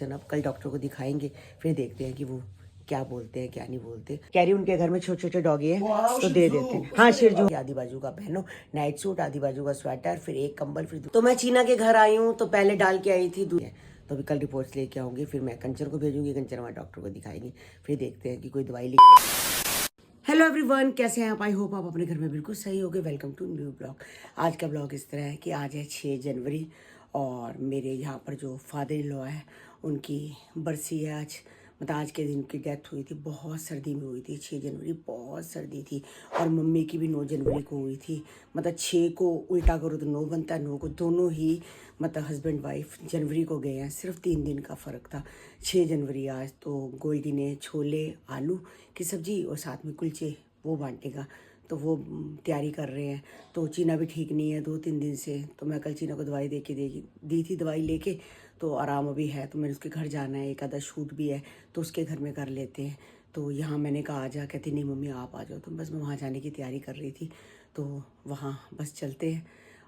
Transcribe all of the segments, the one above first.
अब कल डॉक्टर को दिखाएंगे, फिर देखते हैं कि वो क्या बोलते हैं क्या नहीं बोलते। कैरी उनके घर में छोटे छोटे डॉगी हैं तो दे देते हैं। हाँ शिरजू, आधी बाजू का पहनो नाइट सूट, आधी बाजू का स्वेटर, फिर एक कंबल, फिर तो मैं चीना के घर आई हूँ तो पहले डाल के आई थी दूध, तो अभी कल रिपोर्ट्स लेके आऊंगी, फिर मैं कंचन को भेजूंगी, कंचन वहाँ डॉक्टर को दिखाएंगे, फिर देखते हैं कि कोई दवाई लिख। हेलो एवरीवन, कैसे हैं आप? आई होप आप अपने घर में बिल्कुल सही होगे। Welcome to new blog. आज का ब्लॉग इस तरह है कि आज है 6 जनवरी और मेरे यहाँ पर जो फादर इन लॉ है उनकी बरसी है आज। मतलब आज के दिन उनकी डेथ हुई थी, बहुत सर्दी में हुई थी। 6 जनवरी बहुत सर्दी थी और मम्मी की भी 9 जनवरी को हुई थी। मतलब 6 को उल्टा करो तो 9 बनता है, 9 को दोनों ही मतलब हस्बैंड वाइफ जनवरी को गए हैं। सिर्फ 3 दिन का फ़र्क था। 6 जनवरी आज तो गोल्डी ने छोले आलू की सब्ज़ी और साथ में कुलचे वो बांटेगा, तो वो तैयारी कर रहे हैं। तो चीना भी ठीक नहीं है 2-3 दिन से, तो मैं कल चीना को दवाई दी थी दवाई लेके, तो आराम अभी है। तो मैंने उसके घर जाना है, एक आधा शूट भी है तो उसके घर में कर लेते हैं। तो यहाँ मैंने कहा आ जा, कहती नहीं मम्मी आप आ जाओ। तो बस मैं वहाँ जाने की तैयारी कर रही थी, तो वहाँ बस चलते हैं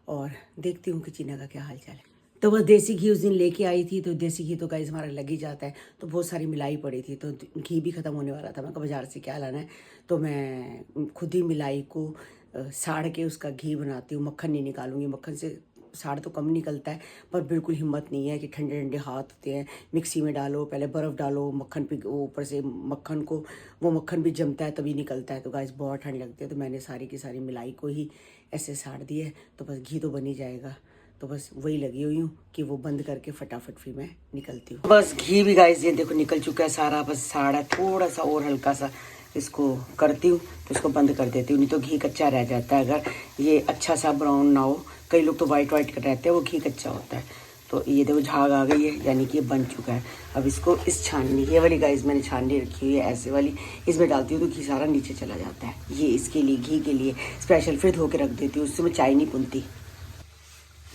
और देखती हूँ कि चीना का क्या हाल चाल है। तो बस देसी घी उस दिन लेके आई थी, तो देसी घी तो गाइस हमारा लग ही जाता है, तो बहुत सारी मिलाई पड़ी थी, तो घी भी ख़त्म होने वाला था। मैं कहा बाज़ार से क्या लाना है, तो मैं खुद ही मिलाई को साड़ के उसका घी बनाती हूँ। मक्खन नहीं निकालूंगी, मक्खन से साड़ तो कम निकलता है, पर बिल्कुल हिम्मत नहीं है कि ठंडे ठंडे हाथ होते हैं, मिक्सी में डालो, पहले बर्फ़ डालो, मक्खन पे ऊपर से मक्खन को, वो मक्खन भी जमता है तभी निकलता है। तो गाइस बहुत ठंड लगती है, तो मैंने सारी की सारी मिलाई को ही ऐसे साड़ दी है, तो बस घी तो बन ही जाएगा। तो बस वही लगी हुई हूँ कि वो बंद करके फटाफट फिर मैं निकलती हूँ। बस घी भी गाइस ये देखो निकल चुका है सारा, बस साड़ा थोड़ा सा और हल्का सा इसको करती हूँ, तो इसको बंद कर देती हूँ, नहीं तो घी कच्चा रह जाता है अगर ये अच्छा सा ब्राउन ना हो। कई लोग तो वाइट वाइट कर रहते हैं, वो घी कच्चा होता है। तो ये देखो झाग आ गई है, यानी कि ये बन चुका है। अब इसको इस छाननी, ये वाली गाइस मैंने छाननी रखी हुई है ऐसे वाली, इसमें डालती हूँ तो घी सारा नीचे चला जाता है। ये इसके लिए घी के लिए स्पेशल फिर धो के रख देती हूँ, उससे मैं चाय नहीं पुनती।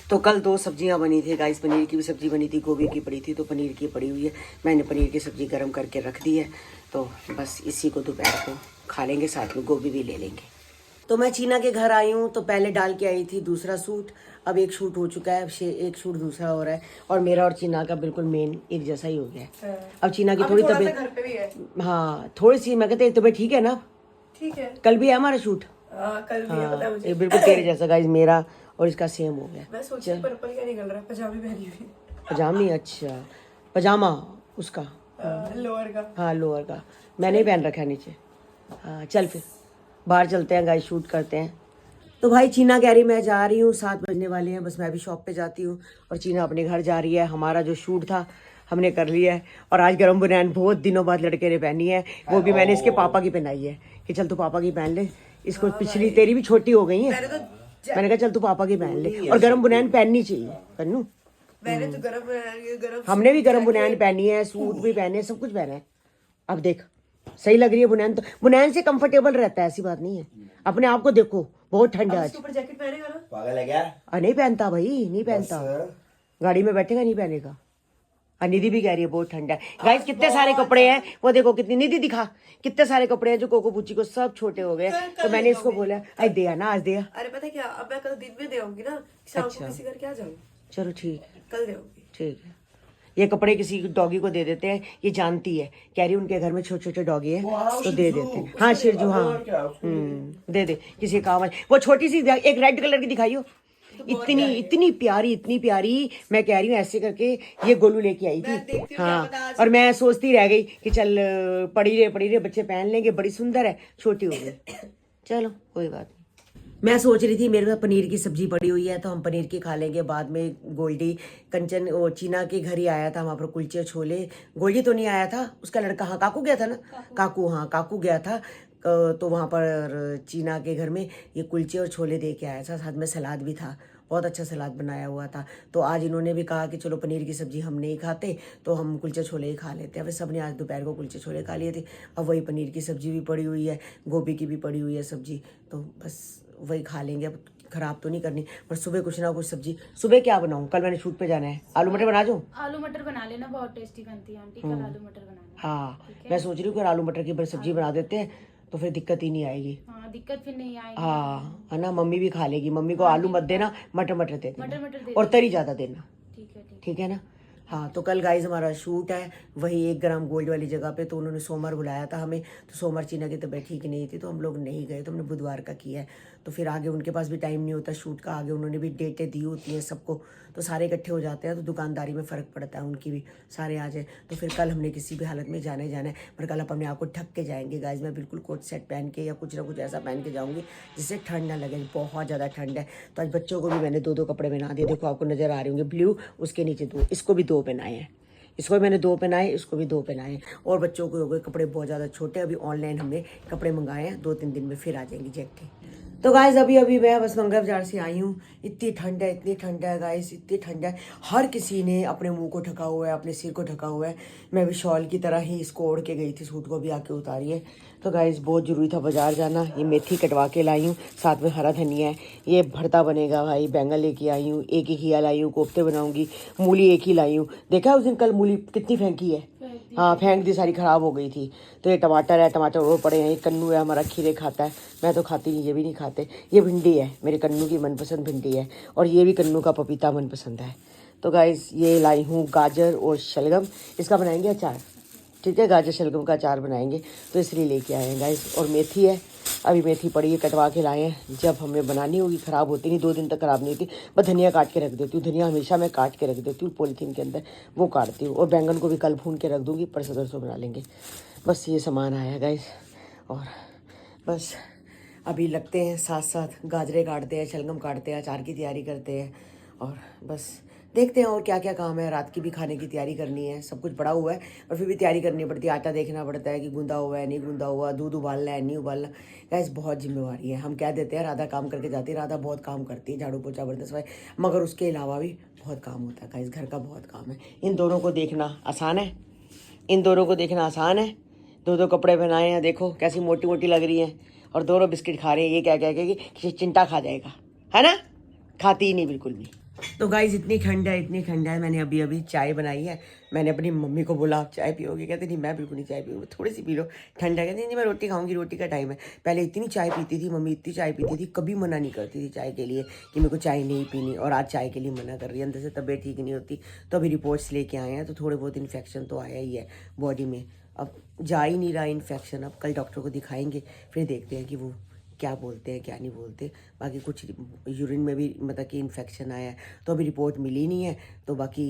तो कल 2 सब्जियां बनी थी गाइस, पनीर की भी सब्जी बनी थी, गोभी की पड़ी थी, तो पनीर की पड़ी हुई है। मैंने पनीर की सब्जी गर्म करके रख दी है, तो बस इसी को दोपहर को खा लेंगे, साथ में गोभी भी ले लेंगे। तो मैं चीना के घर आई हूँ, तो पहले डाल के आई थी दूसरा सूट, अब एक शूट हो चुका है, अब एक शूट दूसरा हो रहा है, और मेरा और चीना का बिल्कुल मेन एक जैसा ही हो गया है। अब चीना की थोड़ी तबीयत, हाँ थोड़ी सी, मैं कहते तबीयत ठीक है ना? ठीक है, कल भी है हमारा शूट। कल भी है, पता है मुझे। बिल्कुल तेरे जैसा गाइस, मेरा और इसका सेम हो गया। मैं सोच रही पर्पल क्या निकल रहा है, पजामी पहनी हुई। पजामी, अच्छा पजामा उसका लोअर का, हाँ लोअर का मैंने ही पहन रखा है नीचे। हाँ चल फिर बाहर चलते हैं गाइस, शूट करते हैं। तो भाई चीना कह रही मैं जा रही हूँ, 7 बजने वाले हैं, बस मैं भी शॉप पे जाती हूँ और चीना अपने घर जा रही है। हमारा जो शूट था हमने कर लिया है, और आज गरम बुनैन बहुत दिनों बाद लड़के ने पहनी है, वो भी मैंने इसके पापा की पहनाई है कि चल तू पापा की पहन ले इसको। पिछली तेरी भी छोटी हो गई है, मैंने कहा चल तू पापा की पहन ले, और गरम बुनैन पहननी चाहिए कन्नू। मैंने तो गरम हमने भी गरम बुनैन पहनी है, सूट भी पहने, सब कुछ पहना है। अब देख सही लग रही है बुनैन, तो बुनैन से कंफर्टेबल रहता है, ऐसी बात नहीं है। अपने आप को देखो, बहुत ठंड है आज। ऊपर जैकेट पहनेगा ना? पागल है क्या? नहीं पहनता भाई, नहीं पहनता, गाड़ी में बैठेगा नहीं पहनेगा। निधि भी कह रही है बहुत ठंडा है। गाइस कितने सारे कपड़े हैं, वो देखो कितनी, निधि दिखा कितने सारे कपड़े हैं जो कोको पूची को सब छोटे हो गए। तो मैंने इसको बोला आज दिया ना, आज दिया। अरे पता क्या, अब मैं कल दिन में दे आऊंगी ना, शाम को किसी घर क्या जाऊँ। चलो ठीक है, कल दे आऊंगी। ठीक है, ये कपड़े किसी डॉगी को दे देते हैं, ये जानती है, कह रही उनके घर में छोटे छोटे डॉगी है तो दे देते हैं। हाँ शिरजू, हाँ दे दे किसी काम है। वो छोटी सी एक रेड कलर की दिखाई हो, इतनी इतनी प्यारी, इतनी प्यारी, मैं कह रही हूँ ऐसे करके ये गोलू लेके आई थी। हाँ, और मैं सोचती रह गई कि चल पड़ी रहे बच्चे पहन लेंगे, बड़ी सुंदर है, छोटी हो गई। चलो कोई बात नहीं। मैं सोच रही थी मेरे पास पनीर की सब्जी पड़ी हुई है, तो हम पनीर की खा लेंगे बाद में। गोल्डी कंचन वो चीना के घर ही आया था, वहाँ पर कुलचे छोले। गोल्डी तो नहीं आया था, उसका लड़का, हाँ काकू गया था ना, काकू, हाँ काकू गया था, तो वहाँ पर चीना के घर में ये कुलचे और छोले दे के आया था, साथ में सलाद भी था, बहुत अच्छा सलाद बनाया हुआ था। तो आज इन्होंने भी कहा कि चलो पनीर की सब्जी हम नहीं खाते तो हम कुलचे छोले ही खा लेते हैं। वैसे सबने आज दोपहर को कुलचे छोले खा लिए थे, अब वही पनीर की सब्जी भी पड़ी हुई है, गोभी की भी पड़ी हुई है सब्जी, तो बस वही खा लेंगे। अब खराब तो नहीं करनी, पर सुबह कुछ ना कुछ सब्जी। सुबह क्या बनाऊं, कल मैंने शूट पे जाना है, आलू मटर बना दूं? आलू मटर बना लेना, बहुत टेस्टी बनती है आंटी, कल आलू मटर बनाना। हाँ मैं सोच रही हूँ आलू मटर की सब्जी बना देते हैं, तो फिर दिक्कत ही नहीं आएगी। हाँ दिक्कत फिर नहीं आएगी। हाँ है ना, मम्मी भी खा लेगी। मम्मी को आलू मत देना, मटर दे देना, और तरी ज्यादा देना। ठीक है ना। हाँ तो कल गाइज हमारा शूट है वही 1 ग्राम गोल्ड वाली जगह पे, तो उन्होंने सोमवार बुलाया था हमें, तो सोमवार चीना की तबीयत ठीक नहीं थी तो हम लोग नहीं गए, तो हमने बुधवार का किया है। तो फिर आगे उनके पास भी टाइम नहीं होता शूट का, आगे उन्होंने भी डेटें दी होती हैं सबको, तो सारे इकट्ठे हो जाते हैं तो दुकानदारी में फ़र्क पड़ता है, उनकी भी सारे आ जाए। तो फिर कल हमने किसी भी हालत में जाना है, पर कल अपने आप को ढक के जाएंगे गाइज। मैं बिल्कुल कोट सेट पहन के या कुछ ना कुछ ऐसा पहन के जाऊँगी जिससे ठंड ना लगे, बहुत ज़्यादा ठंड है। तो आज बच्चों को भी मैंने 2 कपड़े पहना दिए, देखो आपको नज़र आ रहे होंगे, ब्लू, उसके नीचे 2, इसको भी 2 पहनाए हैं, इसको भी मैंने 2 पहनाए, इसको भी 2 पहनाए। और बच्चों को हो गए कपड़े बहुत ज़्यादा छोटे, अभी ऑनलाइन हमने कपड़े मंगाए हैं, 2-3 दिन में फिर आ जाएंगी जेट के। तो गाइस अभी मैं बस मंगल बाजार से आई हूँ। इतनी ठंड है गाइस, इतनी ठंड है, हर किसी ने अपने मुंह को ढका हुआ है, अपने सिर को ढका हुआ है। मैं भी शॉल की तरह ही इसको ओढ़ के गई थी, सूट को भी आके उतारी है। तो गाइस बहुत ज़रूरी था बाजार जाना। ये मेथी कटवा के लाई हूँ, साथ में हरा धनिया है, ये भरता बनेगा भाई। बैंगन लेके आई हूँ, एक ही खिया लाई हूँ, कोफ्ते बनाऊंगी। मूली एक ही लाई हूँ, देखा उस दिन कल मूली कितनी फेंकी है, हाँ फेंक दी, सारी ख़राब हो गई थी। तो ये टमाटर है, टमाटर वो पड़े हैं, ये कन्नू है हमारा, खीरे खाता है, मैं तो खाती नहीं, ये भी नहीं खाते। ये भिंडी है, मेरे कन्नू की मनपसंद भिंडी है, और ये भी कन्नू का पपीता मनपसंद है। तो गाइस ये लाई हूँ गाजर और शलगम, इसका बनाएंगे अचार, ठीक है, गाजर शलगम का अचार बनाएंगे, तो इसलिए लेके आए हैं गाइस। और मेथी है, अभी मेथी पड़ी है, कटवा के लाए हैं, जब हमें बनानी होगी, ख़राब होती नहीं, 2 दिन तक ख़राब नहीं होती। बस धनिया काट के रख देती हूँ, धनिया हमेशा मैं काट के रख देती हूँ पॉलीथीन के अंदर, वो काटती हूँ। और बैंगन को भी कल भून के रख दूँगी, परसों तरसों बना लेंगे। बस ये सामान आया है गाइस, और बस अभी लगते हैं साथ साथ, गाजरे काटते हैं, शलगम काटते हैं, अचार की तैयारी करते हैं, और बस देखते हैं और क्या क्या काम है। रात की भी खाने की तैयारी करनी है, सब कुछ पड़ा हुआ है और फिर भी तैयारी करनी पड़ती है। आटा देखना पड़ता है कि गूंदा हुआ है नहीं गूंदा हुआ, दूध उबालना है नहीं उबालना। गैस बहुत जिम्मेवारी है। हम कह देते हैं राधा काम करके जाती है, राधा बहुत काम करती है, झाड़ू पोछा बर्तन सफाई, मगर उसके अलावा भी बहुत काम होता है गाइस, घर का बहुत काम है। इन दोनों को देखना आसान है, इन दोनों को देखना आसान है। 2 कपड़े पहनाए हैं, देखो कैसी मोटी मोटी लग रही हैं, और दोनों बिस्किट खा रहे हैं। ये क्या क्या कि चिंटा खा जाएगा, है ना, खाती ही नहीं बिल्कुल भी। तो गाइज इतनी ठंड है, मैंने अभी चाय बनाई है। मैंने अपनी मम्मी को बोला आप चाय पियोगे, कहते नहीं मैं बिल्कुल नहीं चाय पीऊँगी, थोड़ी सी पी लो, ठंड है। कहते नहीं मैं रोटी खाऊंगी, रोटी का टाइम है। पहले इतनी चाय पीती थी मम्मी, इतनी चाय पीती थी, कभी मना नहीं करती थी चाय के लिए कि मेरे को चाय नहीं पीनी, और आज चाय के लिए मना कर रही है, अंदर से तबीयत ठीक नहीं होती। तो अभी रिपोर्ट्स लेके आए हैं, तो थोड़े बहुत इन्फेक्शन तो आया ही है बॉडी में, अब जा ही नहीं रहा इन्फेक्शन। अब कल डॉक्टर को दिखाएंगे, फिर देखते हैं कि वो क्या बोलते हैं क्या नहीं बोलते। बाकी कुछ यूरिन में भी मतलब कि इन्फेक्शन आया है, तो अभी रिपोर्ट मिली नहीं है। तो बाकी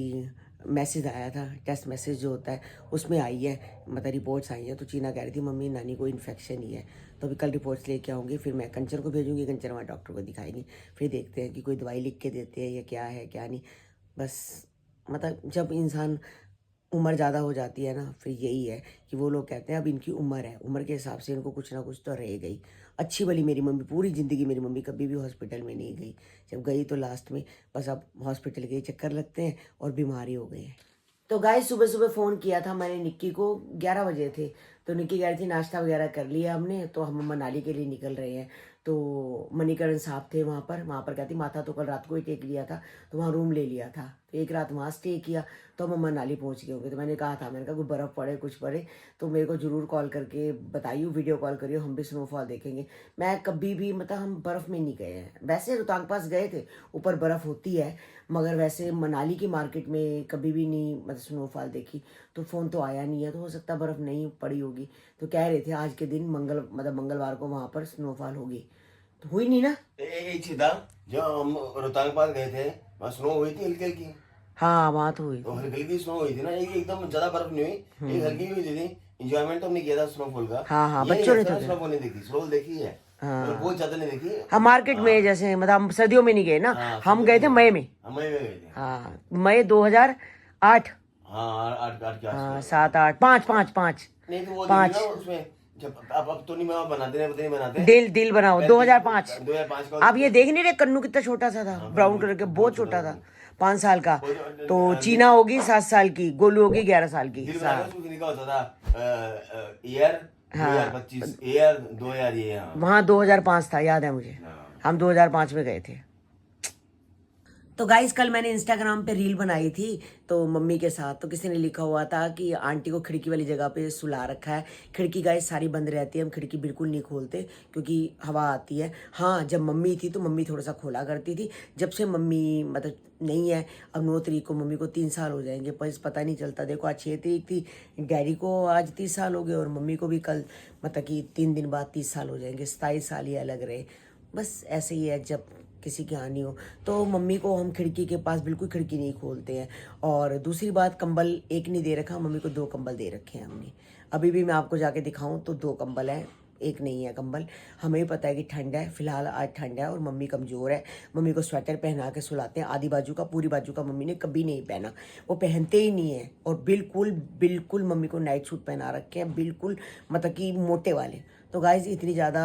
मैसेज आया था, टेस्ट मैसेज जो होता है उसमें आई है, मतलब रिपोर्ट्स आई हैं। तो चीना कह रही थी मम्मी नानी को इन्फेक्शन ही है। तो अभी कल रिपोर्ट्स लेके आऊँगी, फिर मैं कंचन को भेजूँगी, कंचन वहाँ डॉक्टर को दिखाएंगे, फिर देखते हैं कि कोई दवाई लिख के देते हैं या क्या है क्या नहीं। बस मतलब जब इंसान उम्र ज़्यादा हो जाती है ना, फिर यही है कि वो लोग कहते हैं अब इनकी उम्र है, उम्र के हिसाब से इनको कुछ ना कुछ तो रह गई। अच्छी वाली मेरी मम्मी, पूरी ज़िंदगी मेरी मम्मी कभी भी हॉस्पिटल में नहीं गई, जब गई तो लास्ट में बस अब हॉस्पिटल के चक्कर लगते हैं और बीमारी हो गई है। तो गाइस सुबह सुबह फ़ोन किया था मैंने निक्की को, 11 बजे थे। तो निक्की कह रही थी नाश्ता वगैरह कर लिया हमने, तो हम मनाली के लिए निकल रहे हैं। तो मणिकरण साहब थे वहाँ पर कहती माथा तो कल रात को ही टेक लिया था, तो वहाँ रूम ले लिया था, तो एक रात वहाँ स्टे किया, तो हम मनाली पहुँच गए होंगे। तो मैंने कहा था, मैंने कहा कोई बर्फ़ पड़े कुछ पड़े तो मेरे को ज़रूर कॉल करके बताइए, वीडियो कॉल करिए, हम भी स्नोफॉल देखेंगे। मैं कभी भी मतलब हम बर्फ़ में नहीं गए हैं, वैसे रोहतांग पास गए थे, ऊपर बर्फ़ होती है, मगर वैसे मनाली की मार्केट में कभी भी नहीं मतलब स्नोफॉल देखी। तो फ़ोन तो आया नहीं है, तो हो सकता है बर्फ़ नहीं पड़ी होगी। तो कह रहे थे आज के दिन मंगलवार को वहाँ पर स्नोफॉल होगी, तो हुई नहीं ना। एक सीधा जो हम रोहतांग पास गए थे, वहाँ स्नो हुई थी हल्की हल्की। हाँ वहाँ तो हुई तो थी। हल्की हल्की स्नो हुई थी ना, एक एकदम ज्यादा बर्फ नहीं हुई, एक हल्की हुई थी। इंजॉयमेंट तो हमने किया था स्नोफॉल का। हाँ हाँ ये बच्चों ने ऐसा तो स्नोफॉल नहीं देखी, स्नोफॉल देखी है हाँ बहुत ज्यादा नहीं देखी। हम मार्केट में जैसे मतलब हम सर्दियों में नहीं गए ना, हाँ, हम गए थे मई में। हम मई में गए थे। हाँ मई 2008। हाँ 8 के हाँ आसपास। 7 8 5 5 नहीं तो वो देखी 5 ना उसमें, जब अब तो नहीं बनाते हैं, पता नहीं बनाते। दिल बनाओ 2005। 2005 का। आप ये देख नहीं रहे, कन्नू कितना छोटा सा था, ब्राउन कलर के, बहुत छोटा था, 5 साल का। तो चीना होगी 7 साल की, गोलू होगी 11 साल की। दिल बनाना उसमें लिखा होता था ईयर 2025, ईयर 2000 ये। हाँ वहाँ 2005 था, याद है मुझे, हम 2005 में गए थे। तो गाइस कल मैंने इंस्टाग्राम पे रील बनाई थी तो मम्मी के साथ, तो किसी ने लिखा हुआ था कि आंटी को खिड़की वाली जगह पे सुला रखा है। खिड़की गाइस सारी बंद रहती है, हम खिड़की बिल्कुल नहीं खोलते क्योंकि हवा आती है। हाँ, जब मम्मी थी तो मम्मी थोड़ा सा खोला करती थी। जब से मम्मी मतलब नहीं है, अब 9 तारीख को मम्मी को 3 साल हो जाएंगे, पर पता नहीं चलता। देखो आज 6 तारीख थी, डैडी को आज 30 साल हो गए और मम्मी को भी कल मतलब कि 3 दिन बाद 30 साल हो जाएंगे। 27 साल ही अलग रहे। बस ऐसे ही है, जब किसी की हानि हो तो मम्मी को हम खिड़की के पास बिल्कुल खिड़की नहीं खोलते हैं। और दूसरी बात, कंबल एक नहीं दे रखा, मम्मी को 2 कंबल दे रखे हैं हमने। अभी भी मैं आपको जाके दिखाऊं तो 2 कंबल है, एक नहीं है कंबल। हमें भी पता है कि ठंड है, फिलहाल आज ठंड है और मम्मी कमज़ोर है। मम्मी को स्वेटर पहना के सुलाते हैं। आधी बाजू का, पूरी बाजू का मम्मी ने कभी नहीं पहना, वो पहनते ही नहीं है। और बिल्कुल बिल्कुल मम्मी को नाइट सूट पहना रखे हैं, बिल्कुल मतलब कि मोटे वाले। तो गाइज इतनी ज़्यादा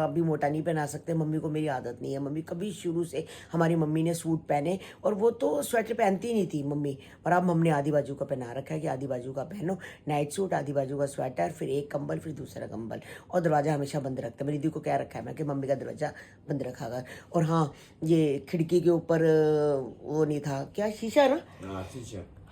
अभी मोटा नहीं पहना सकते, मम्मी को मेरी आदत नहीं है। मम्मी कभी शुरू से, हमारी मम्मी ने सूट पहने और वो तो स्वेटर पहनती ही नहीं थी मम्मी, और अब हमने आधी बाजू का पहना रखा है कि आधी बाजू का पहनो, नाइट सूट, आधी बाजू का स्वेटर, फिर एक कंबल, फिर दूसरा कंबल। और दरवाज़ा हमेशा बंद रखते हैं। मेरी दी को क्या रखा है मैं कि मम्मी का दरवाज़ा बंद रखा कर। और हाँ, ये खिड़की के ऊपर वो नहीं था, क्या शीशा ना,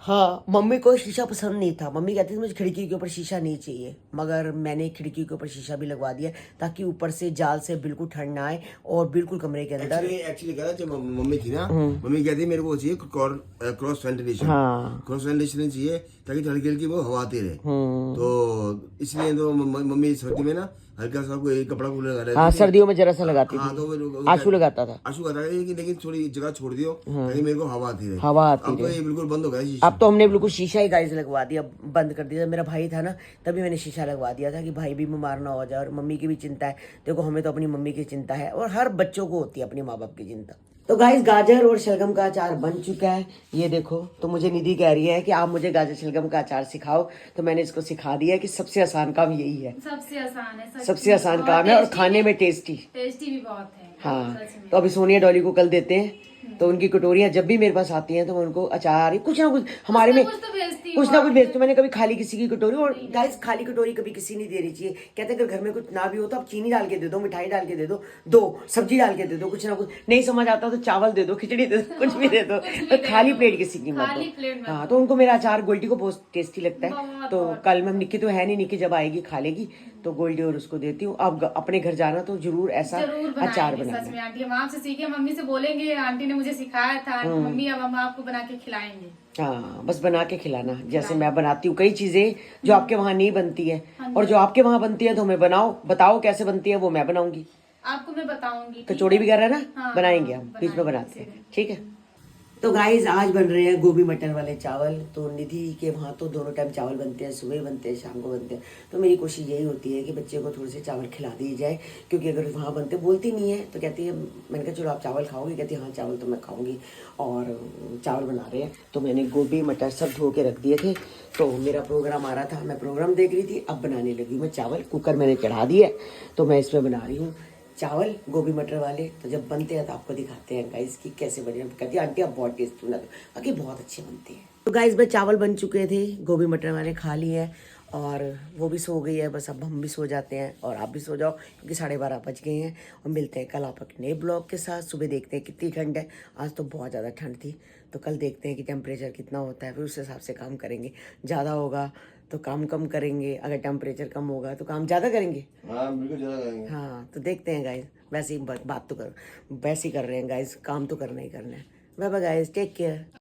हाँ, मम्मी को शीशा पसंद नहीं था। मम्मी कहती थी मुझे खिड़की के ऊपर शीशा नहीं चाहिए, मगर मैंने खिड़की के ऊपर शीशा भी लगवा दिया ताकि ऊपर से जाल से बिल्कुल ठंड ना आए और बिल्कुल कमरे के अंदर। एक्चुअली क्या जब मम्मी थी ना, मम्मी कहती मेरे को चाहिए क्रॉस वेंटिलेशन। हाँ, क्रॉस वेंटिलेशन चाहिए ताकि हल्की हल्की वो हवा आती रहे। तो इसलिए तो मम्मी सर्दी में ना हल्का सा कोई कपड़ा को लगा रहे। हाँ, सर्दियों में जरा सा लगाती हाँ, थी, तो आंसू लगाता था। आंसू आता है लेकिन थोड़ी जगह छोड़ दियो ताकि मेरे को हवा आती रहे। हवा आती अब तो रहे। ये बिल्कुल बंद हो गया शीशा। अब तो हमने बिल्कुल शीशा ही गाइस लगवा दिया, बंद कर दिया। मेरा भाई था ना, तभी मैंने शीशा लगवा दिया था कि भाई भी बीमार ना हो जाए। और मम्मी की भी चिंता है, देखो हमें तो अपनी मम्मी की चिंता है और हर बच्चों को होती है अपने माँ बाप की चिंता। तो गाइस गाजर और शलगम का अचार बन चुका है, ये देखो। तो मुझे निधि कह रही है कि आप मुझे गाजर शलगम का अचार सिखाओ, तो मैंने इसको सिखा दिया है कि सबसे आसान काम यही है। सबसे आसान है, सबसे आसान काम है और खाने में टेस्टी टेस्टी भी बहुत है। हाँ, तो अभी सोनिया डॉली को कल देते हैं, तो उनकी कटोरियां जब भी मेरे पास आती हैं तो मैं उनको अचार कुछ ना कुछ हमारे में कुछ ना कुछ भेजती हूँ। मैंने कभी खाली किसी की कटोरी, और गाइस खाली कटोरी कभी किसी नहीं देनी चाहिए। कहते हैं अगर घर में कुछ ना भी हो तो आप चीनी डाल के दे दो, मिठाई डाल के दे दो, सब्जी डाल के दे दो, कुछ ना कुछ। नहीं समझ आता तो चावल दे दो, खिचड़ी दे दो, कुछ भी दे दो, तो खाली प्लेट किसी की मत दो। हाँ, तो उनको मेरा अचार गोल्डी को बहुत टेस्टी लगता है। तो कल मैं, निक्की तो है नहीं, निक्की जब आएगी खा लेगी, तो गोल्डी और उसको देती हूँ। अब अपने घर जाना तो जरूर ऐसा अचार बनाना। सच में आंटी, हम आपसे सीखे, मम्मी से बोलेंगे आंटी ने मुझे सिखाया था, मम्मी अब हम आपको बना के खिलाएंगे। हाँ, बस बना के खिलाना, जैसे मैं बनाती हूँ कई चीजें जो आपके वहाँ नहीं बनती है, और जो आपके वहाँ बनती है तो हमें बताओ कैसे बनती है, वो मैं बनाऊंगी। आपको मैं बताऊंगी। कचौड़ी भी कर रहा है ना, हाँ, बनाएंगे हम, बीच में बनाते हैं, ठीक है। तो गाइज आज बन रहे हैं गोभी मटर वाले चावल। तो निधि के वहाँ तो दोनों टाइम चावल बनते हैं, सुबह बनते हैं, शाम को बनते हैं। तो मेरी कोशिश यही होती है कि बच्चे को थोड़े से चावल खिला दी जाए, क्योंकि अगर वहाँ बनते, बोलती नहीं है तो कहती है, मैंने कहा चलो आप चावल खाओगे, कहती है हाँ चावल तो मैं खाऊंगी। और चावल बना रहे हैं, तो मैंने गोभी मटर सब धो के रख दिए थे। तो मेरा प्रोग्राम आ रहा था, मैं प्रोग्राम देख रही थी, अब बनाने लगी मैं चावल। कुकर मैंने चढ़ा दिया, तो मैं इसमें बना रही हूँ चावल गोभी मटर वाले। तो जब बनते हैं तो आपको दिखाते हैं गाइस कि कैसे बने। कहती है आंटी आप बहुत टेस्टी बना दो, बाकी बहुत अच्छे बनते हैं। तो गाइस में चावल बन चुके थे, गोभी मटर वाले खा लिए हैं, और वो भी सो गई है। बस अब हम भी सो जाते हैं और आप भी सो जाओ, क्योंकि 12:30 बज गए हैं। और मिलते हैं कल आप अपने नए ब्लॉग के साथ। सुबह देखते हैं कितनी ठंड है, आज तो बहुत ज़्यादा ठंड थी। तो कल देखते हैं कि टेम्परेचर कितना होता है, फिर उस हिसाब से काम करेंगे। ज़्यादा होगा तो काम कम करेंगे, अगर टेम्परेचर कम होगा तो काम ज़्यादा करेंगे। हाँ, बिल्कुल ज़्यादा करेंगे। हाँ, तो देखते हैं गाइज। वैसे ही बात तो वैसे ही कर रहे हैं गाइज, काम तो करना ही करना है। Bye bye guys, take care.